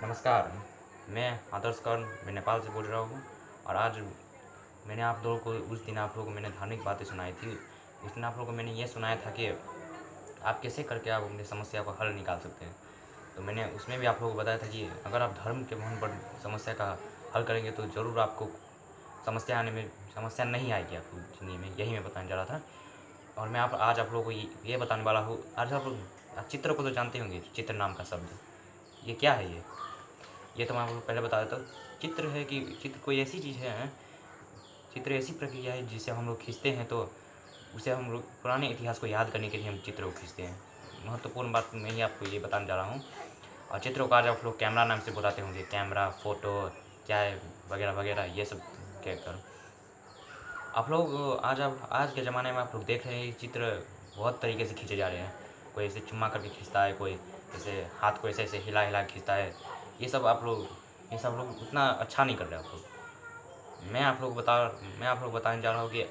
नमस्कार, मैं आदर्श कर्ण मैं नेपाल से बोल रहा हूँ। और आज मैंने आप लोगों को उस दिन आप लोगों को मैंने धार्मिक बातें सुनाई थी। उस दिन आप लोगों को मैंने ये सुनाया था कि आप कैसे करके आप अपनी समस्या को हल निकाल सकते हैं। तो मैंने उसमें भी आप लोगों को बताया था कि अगर आप धर्म के बल पर समस्या का हल करेंगे तो ज़रूर आपको समस्या नहीं आएगी आपको ज़िंदगी में, यही मैं बताने जा रहा था। और मैं आज आप लोगों को ये बताने वाला हूँ। आज आप चित्र को तो जानते होंगे, चित्र नाम का शब्द, ये क्या है? ये तो मैं आपको पहले बता देता हूँ। चित्र कोई ऐसी चीज़ है, चित्र ऐसी प्रक्रिया है जिसे हम लोग खींचते हैं, तो उसे हम लोग पुराने इतिहास को याद करने के लिए हम चित्र को खींचते हैं। महत्वपूर्ण बात मैं ही आपको ये बताने जा रहा हूँ। और चित्रों को आज आप लोग कैमरा नाम से बुलाते होंगे, कैमरा, फ़ोटो, क्या है वगैरह वगैरह, ये सब कहकर आप लोग आज के ज़माने में आप लोग देख रहे हैं चित्र बहुत तरीके से खींचे जा रहे हैं। कोई ऐसे चुम्मा करके खींचता है, कोई ऐसे हाथ को ऐसे ऐसे हिला हिला के खींचता है। ये सब लोग उतना अच्छा नहीं कर रहे आप लोग। मैं आप लोग बताने जा रहा हूँ कि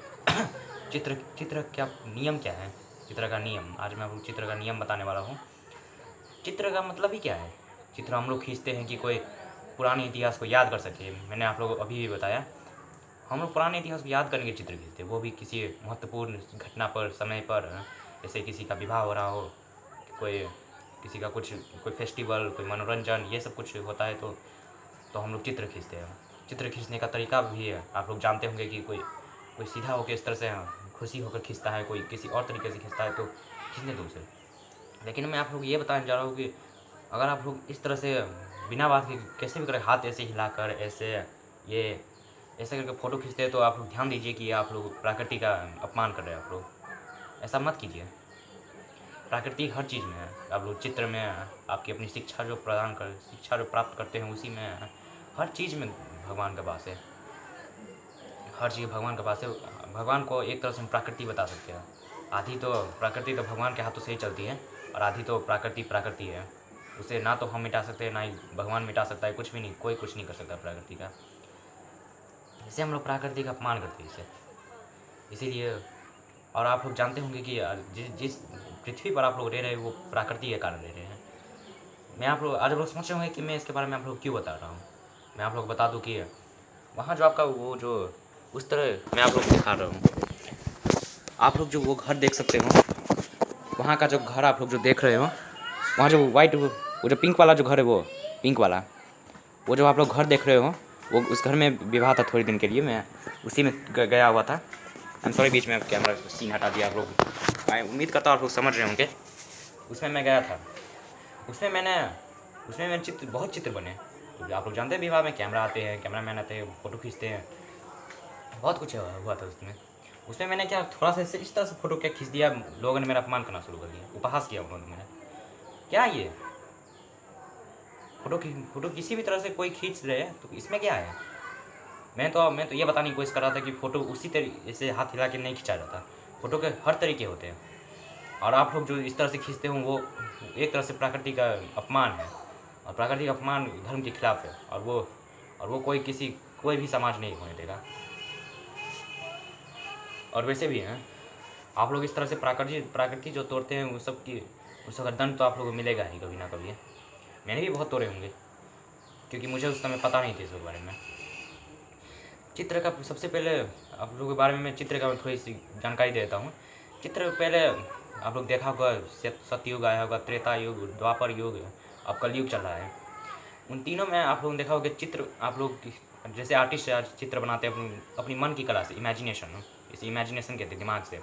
चित्र क्या नियम क्या है, चित्र का नियम। आज मैं आपको चित्र का नियम बताने वाला हूँ। चित्र का मतलब ही क्या है? चित्र हम लोग खींचते हैं कि कोई पुराने इतिहास को याद कर सके। मैंने आप लोगों को अभी भी बताया, हम लोग पुराने इतिहास को याद करने के चित्र खींचते हैं, वो भी किसी महत्वपूर्ण घटना पर, समय पर। जैसे किसी का विवाह हो रहा हो, कोई किसी का कुछ कोई फेस्टिवल, कोई मनोरंजन, ये सब कुछ होता है तो हम लोग चित्र खींचते हैं। चित्र खींचने का तरीका भी है, आप लोग जानते होंगे कि कोई सीधा होकर इस तरह से खुशी होकर खींचता है, कोई किसी और तरीके से खींचता है, तो खींचने दो उसे। लेकिन मैं आप लोग ये बताने जा रहा हूँ कि अगर आप लोग इस तरह से बिना बात के कैसे भी करें, हाथ ऐसे हिलाकर ऐसे करके फ़ोटो खींचते हैं, तो आप लोग ध्यान दीजिए कि आप लोग प्रकृति का अपमान कर रहे हैं। आप लोग ऐसा मत कीजिए। प्रकृति हर चीज़ में है। आप लोग चित्र में आपकी अपनी शिक्षा जो प्राप्त करते हैं, उसी में हर चीज़ में भगवान का वास है। हर चीज़ भगवान का वास है। भगवान को एक तरह से हम प्रकृति बता सकते हैं। प्रकृति तो भगवान के हाथों से ही चलती है, और आधी तो प्रकृति है। उसे ना तो हम मिटा सकते हैं, ना ही भगवान मिटा सकता है। कुछ भी नहीं, कोई कुछ नहीं कर सकता प्रकृति का। इसे हम लोग प्रकृति का अपमान करते हैं इसीलिए। और आप लोग जानते होंगे कि जिस पृथ्वी पर आप लोग रह रहे हैं, वो प्रकृति के कारण रह रहे हैं। आज आप लोग सोच रहे होंगे कि मैं इसके बारे में आप लोग क्यों बता रहा हूँ। मैं आप लोग बता दूँ कि वहाँ जो आपका वो जो उस तरह मैं आप लोग को दिखा रहा हूँ। आप लोग जो वो घर देख सकते हो, वहाँ का जो घर आप लोग जो देख रहे हो, वहाँ जो वो जो पिंक वाला जो घर है, वो पिंक वाला वो जो आप लोग घर देख रहे हो, वो उस घर में विवाह था थोड़े दिन के लिए। मैं उसी में गया हुआ था। आई एम सॉरी, बीच में कैमरा सीन हटा दिया आप लोग। मैं उम्मीद करता हूँ आप लोग समझ रहे होंगे। उसमें मैं गया था। उसमें मैंने बहुत चित्र बने। तो आप लोग जानते हैं विवाह में कैमरा आते हैं, कैमरामैन आते हैं, फ़ोटो खींचते हैं, बहुत कुछ हुआ था उसमें मैंने क्या थोड़ा सा इस तरह से फ़ोटो क्या खींच दिया, लोगों ने मेरा अपमान करना शुरू कर दिया, उपहास किया उन्होंने मेरा। क्या ये फ़ोटो किसी भी तरह से कोई खींच रहे हैं तो इसमें क्या है? मैं तो ये बताने की कोशिश कर रहा था कि फ़ोटो उसी तरीके से हाथ हिला के नहीं खींचा जाता। फ़ोटो के हर तरीके होते हैं, और आप लोग जो इस तरह से खींचते हो, वो एक तरह से प्रकृति का अपमान है। और प्रकृति का अपमान धर्म के खिलाफ है, और वो कोई भी समाज नहीं होने देगा। और वैसे भी हैं, आप लोग इस तरह से प्रकृति जो तोड़ते हैं, उसका दंड तो आप लोगों को मिलेगा ही कभी ना कभी। मैंने भी बहुत तोड़े होंगे, क्योंकि मुझे उस समय पता नहीं था इसके बारे में। चित्र का सबसे पहले आप लोगों के बारे में मैं चित्र का थोड़ी सी जानकारी देता हूँ। चित्र पहले आप लोग देखा होगा, सतयुग आया होगा, त्रेता युग, द्वापर युग, अब कलयुग चल रहा है। उन तीनों में आप लोगों ने देखा होगा चित्र, आप लोग जैसे आर्टिस्ट आज चित्र बनाते हैं अपनी मन की कला से, इसे इमेजिनेशन कहते हैं, दिमाग से।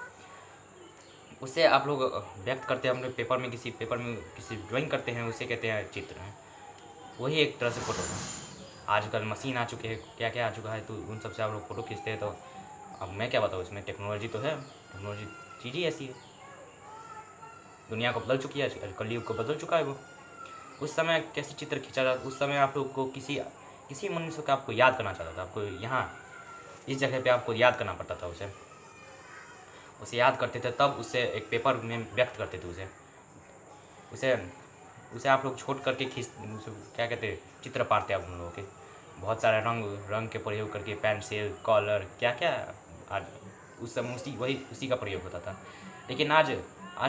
उससे आप लोग व्यक्त करते हैं अपने पेपर में किसी ड्राइंग करते हैं, उसे कहते हैं चित्र। वही एक तरह से फ़ोटो है। आजकल मशीन आ चुके हैं, क्या क्या आ चुका है, तो उन सब से आप लोग फ़ोटो खींचते हैं। तो अब मैं क्या बताऊँ, इसमें टेक्नोलॉजी तो है, टेक्नोलॉजी चीज़ ही ऐसी है, दुनिया को बदल चुकी है, कलयुग को बदल चुका है वो। उस समय कैसे चित्र खींचा जाता, उस समय आप लोग को किसी मनुष्य को आपको याद करना चाहता था, आपको यहाँ इस जगह पे आपको याद करना पड़ता था। उसे याद करते थे, तब उसे एक पेपर में व्यक्त करते थे। उसे आप लोग छोट करके क्या कहते हैं, चित्र पाड़ते हैं आप उन लोगों के। बहुत सारे रंग के प्रयोग करके, पेंसिल, कलर, क्या क्या आज उस समय उसी का प्रयोग होता था। लेकिन आज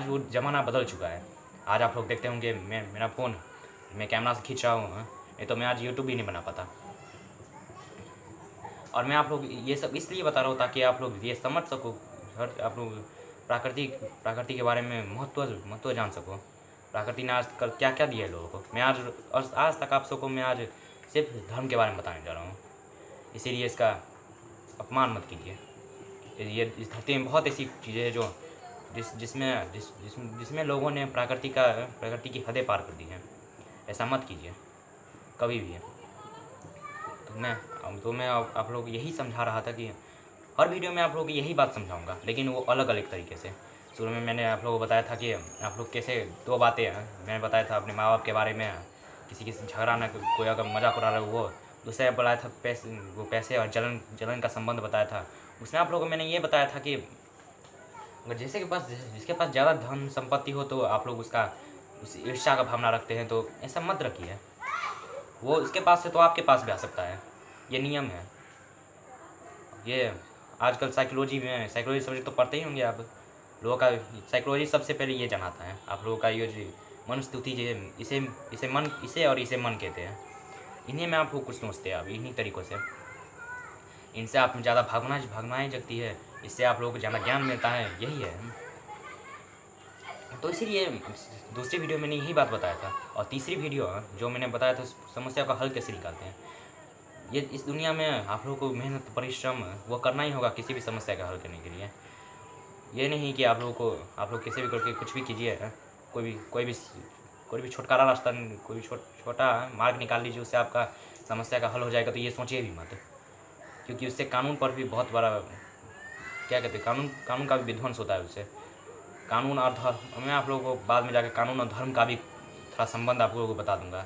वो ज़माना बदल चुका है। आज आप लोग देखते होंगे, मैं कैमरा से खींच रहा हूँ, नहीं तो मैं आज यूट्यूब भी नहीं बना पाता। और मैं आप लोग ये सब इसलिए बता रहा हूँ ताकि आप लोग ये समझ सको, हर आप लोग प्रकृति के बारे में महत्व जान सको। प्रकृति ने आज कल क्या क्या दिया है लोगों को। मैं आज तक आप सबको मैं आज सिर्फ धर्म के बारे में बताने जा रहा हूँ, इसीलिए इसका अपमान मत कीजिए। ये इस धरती में बहुत ऐसी चीज़ें हैं जो जिसमें लोगों ने प्रकृति की हदें पार कर दी हैं। ऐसा मत कीजिए कभी भी। तो मैं आप लोग यही समझा रहा था कि हर वीडियो में आप लोगों को यही बात समझाऊंगा, लेकिन वो अलग अलग तरीके से। शुरू में मैंने आप लोगों को बताया था कि आप लोग कैसे 2 बातें मैंने बताया था अपने माँ बाप के बारे में, किसी झगड़ा ना, कोई अगर मजाक उड़ा रहा है वो। दूसरा बताया था पैसे और जलन का संबंध बताया था। उसमें आप लोगों को मैंने ये बताया था कि अगर जिसके पास ज़्यादा धन संपत्ति हो तो आप लोग उस ईर्ष्या का भावना रखते हैं, तो ऐसा मत रखिए। वो उसके पास है तो आपके पास भी आ सकता है, ये नियम है। ये आजकल साइकोलॉजी सब्जेक्ट तो पढ़ते ही होंगे आप लोगों का। साइकोलॉजी सबसे पहले ये जनाता है आप लोगों का, ये जो मनस्तुति इसे मन कहते हैं। इन्हीं में आप लोग कुछ सोचते हैं, आप इन्हीं तरीक़ों से। इनसे आप में ज़्यादा भावनाएँ जगती है, इससे आप लोगों को ज़्यादा ज्ञान मिलता है, यही है। तो इसीलिए दूसरी वीडियो मैंने यही बात बताया था। और तीसरी वीडियो जो मैंने बताया था समस्या का हल कैसे निकालते हैं। ये इस दुनिया में आप लोगों को मेहनत परिश्रम वो करना ही होगा किसी भी समस्या का हल करने के लिए। ये नहीं कि आप लोग कैसे भी करके कुछ भी कीजिए, कोई भी छुटकारा रास्ता, कोई छोटा मार्ग निकाल लीजिए, उससे आपका समस्या का हल हो जाएगा, तो ये सोचिए भी मत। क्योंकि उससे कानून पर भी बहुत बड़ा क्या कहते हैं, कानून का भी विध्वंस होता है उससे। कानून और धर्म, मैं आप लोगों को बाद में जाकर कानून और धर्म का भी थोड़ा संबंध आप लोगों को बता दूंगा।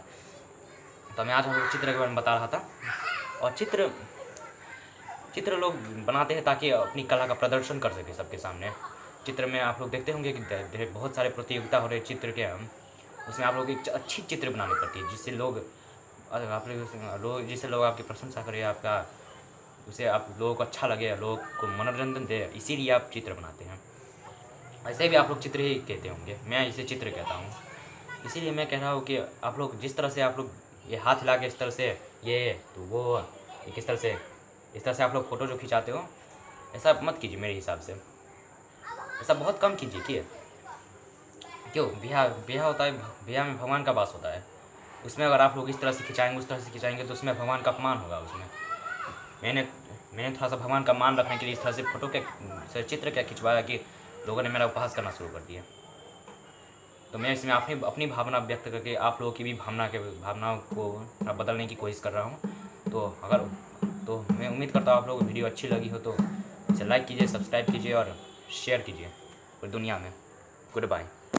तो मैं आज हम लोग चित्र के बारे में बता रहा था। और चित्र लोग बनाते हैं ताकि अपनी कला का प्रदर्शन कर सके सबके सामने। चित्र में आप लोग देखते होंगे कि बहुत सारे प्रतियोगिता हो रहे चित्र के, उसमें आप लोग एक अच्छी चित्र बनानी पड़ती है जिससे लोग आपकी प्रशंसा करें, उसे आप लोगों को अच्छा लगे, लोगों को मनोरंजन दे, इसीलिए आप चित्र बनाते हैं। ऐसे भी आप लोग चित्र ही कहते होंगे, मैं इसे चित्र कहता हूँ। इसीलिए मैं कह रहा हूँ कि आप लोग जिस तरह से आप लोग ये हाथ हिला के इस तरह से इस तरह से आप लोग फ़ोटो जो खिंचाते हो, ऐसा मत कीजिए मेरे हिसाब से। ऐसा बहुत कम कीजिए। क्यों? ब्याह होता है, ब्याह में भगवान का वास होता है। उसमें अगर आप लोग इस तरह से खिंचाएंगे, उस तरह से खिंचाएंगे, तो उसमें भगवान का अपमान होगा। उसमें मैंने थोड़ा सा भगवान का मान रखने के लिए इस तरह से चित्र क्या खिंचवाया कि लोगों ने मेरा उपहास करना शुरू कर दिया। तो मैं इसमें अपनी भावना व्यक्त करके आप लोगों की भी भावनाओं को बदलने की कोशिश कर रहा हूँ। तो मैं उम्मीद करता हूँ आप लोगों को वीडियो अच्छी लगी हो तो इसे लाइक कीजिए, सब्सक्राइब कीजिए और शेयर कीजिए पूरी दुनिया में। Good bye.